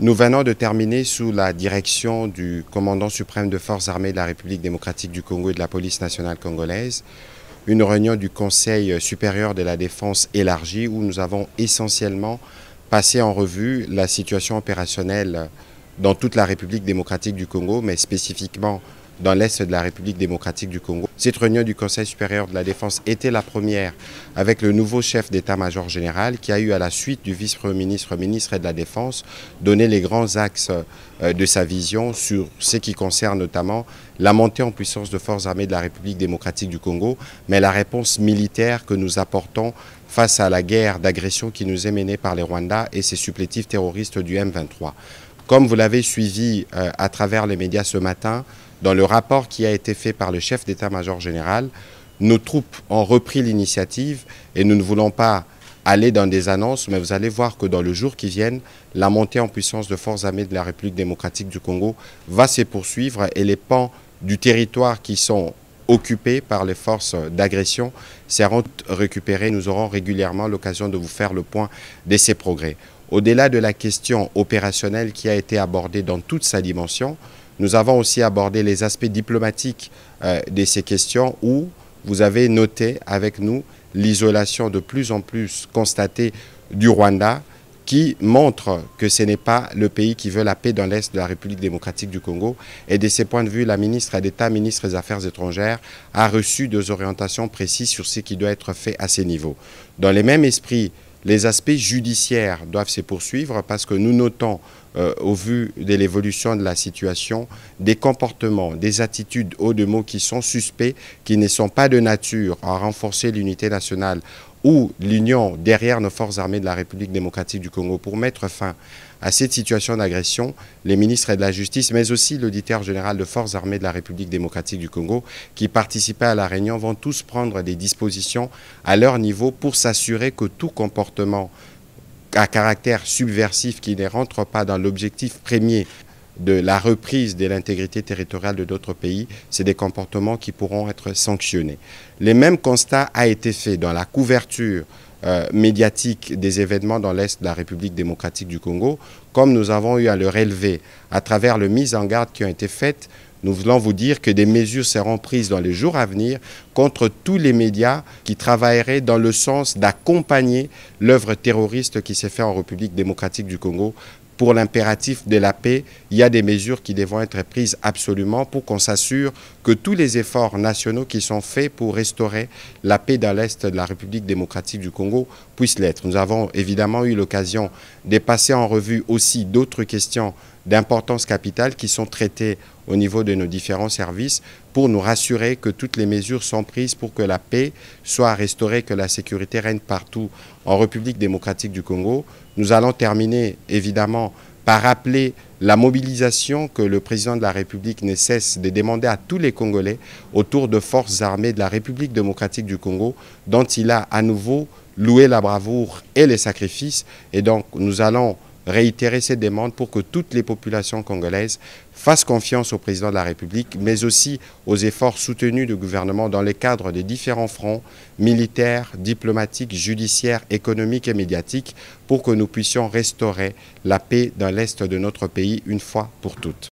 Nous venons de terminer sous la direction du commandant suprême de forces armées de la République démocratique du Congo et de la police nationale congolaise une réunion du Conseil supérieur de la défense élargie où nous avons essentiellement passé en revue la situation opérationnelle dans toute la République démocratique du Congo, mais spécifiquement dans l'Est de la République démocratique du Congo. Cette réunion du Conseil supérieur de la défense était la première avec le nouveau chef d'état-major général qui a eu à la suite du vice-premier ministre, ministre de la Défense, donné les grands axes de sa vision sur ce qui concerne notamment la montée en puissance de forces armées de la République démocratique du Congo, mais la réponse militaire que nous apportons face à la guerre d'agression qui nous est menée par les Rwandais et ses supplétifs terroristes du M23. Comme vous l'avez suivi à travers les médias ce matin, dans le rapport qui a été fait par le chef d'état-major général, nos troupes ont repris l'initiative et nous ne voulons pas aller dans des annonces, mais vous allez voir que dans le jour qui vient, la montée en puissance de forces armées de la République démocratique du Congo va se poursuivre et les pans du territoire qui sont occupés par les forces d'agression seront récupérés. Nous aurons régulièrement l'occasion de vous faire le point de ces progrès. Au-delà de la question opérationnelle qui a été abordée dans toute sa dimension, nous avons aussi abordé les aspects diplomatiques de ces questions où vous avez noté avec nous l'isolation de plus en plus constatée du Rwanda qui montre que ce n'est pas le pays qui veut la paix dans l'Est de la République démocratique du Congo. Et de ce point de vue, la ministre d'État, ministre des Affaires étrangères, a reçu des orientations précises sur ce qui doit être fait à ces niveaux. Dans le même esprit, les aspects judiciaires doivent se poursuivre parce que nous notons, au vu de l'évolution de la situation, des comportements, des attitudes, hauts de mots qui sont suspects, qui ne sont pas de nature à renforcer l'unité nationale ou l'union derrière nos forces armées de la République démocratique du Congo pour mettre fin à cette situation d'agression. Les ministres de la Justice, mais aussi l'auditeur général de forces armées de la République démocratique du Congo qui participaient à la réunion vont tous prendre des dispositions à leur niveau pour s'assurer que tout comportement à caractère subversif qui ne rentre pas dans l'objectif premier de la reprise de l'intégrité territoriale de d'autres pays, c'est des comportements qui pourront être sanctionnés. Le même constat a été fait dans la couverture médiatique des événements dans l'Est de la République démocratique du Congo, comme nous avons eu à le relever à travers les mises en garde qui ont été faites. Nous voulons vous dire que des mesures seront prises dans les jours à venir contre tous les médias qui travailleraient dans le sens d'accompagner l'œuvre terroriste qui s'est faite en République démocratique du Congo. Pour l'impératif de la paix, il y a des mesures qui devront être prises absolument pour qu'on s'assure que tous les efforts nationaux qui sont faits pour restaurer la paix dans l'Est de la République démocratique du Congo puissent l'être. Nous avons évidemment eu l'occasion de passer en revue aussi d'autres questions d'importance capitale qui sont traitées au niveau de nos différents services pour nous rassurer que toutes les mesures sont prises pour que la paix soit restaurée, que la sécurité règne partout en République démocratique du Congo. Nous allons terminer évidemment par rappeler la mobilisation que le président de la République ne cesse de demander à tous les Congolais autour de forces armées de la République démocratique du Congo dont il a à nouveau loué la bravoure et les sacrifices. Et donc nous allons réitérer ces demandes pour que toutes les populations congolaises fassent confiance au président de la République, mais aussi aux efforts soutenus du gouvernement dans le cadre des différents fronts militaires, diplomatiques, judiciaires, économiques et médiatiques pour que nous puissions restaurer la paix dans l'Est de notre pays une fois pour toutes.